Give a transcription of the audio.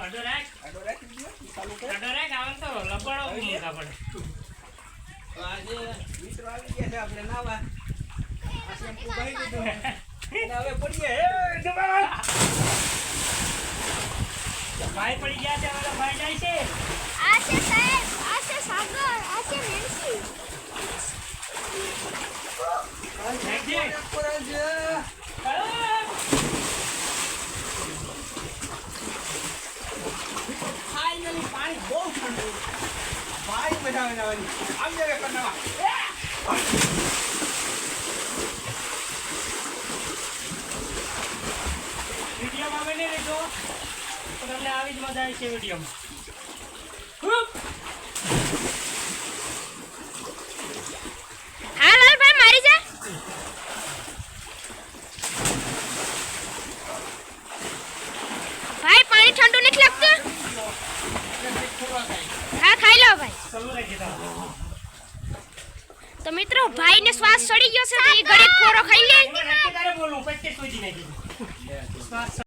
આડો રાખ દીધો ચાલુ કર આડો રાખ આવ તો લબડો મૂકા પડે તો આજે મિત્રો આવી ગયા છે આપણે નાવા આ શેમ્પુ ભરી દીધું અને હવે પડીએ હે જવા ભાઈ પડી ગયા છે હવે ભાઈ જાય છે આ છે સાહેબ આ છે સાગર આ છે નેન્સી ફાઇનલી પાણી બહુ ઠંડુ ભાઈ મજા આવવાની આવી જાય કરનાવા વિડિયોમાં બને રહેજો તો તમને આવી જ મજા આવી છે વિડિયોમાં હાલ હાલ ભાઈ મારી જા ભાઈ પાણી ઠંડુ નથી લાગતું હા ખાઈ લો ભાઈ ચાલુ રાખી દો તો મિત્રો ભાઈને શ્વાસ ચડી ગયો છે તો એ ઘડીક ખોરો ખાઈ લે નક્કી તારે બોલું પેટે કોઈ દી નહીં શ્વાસ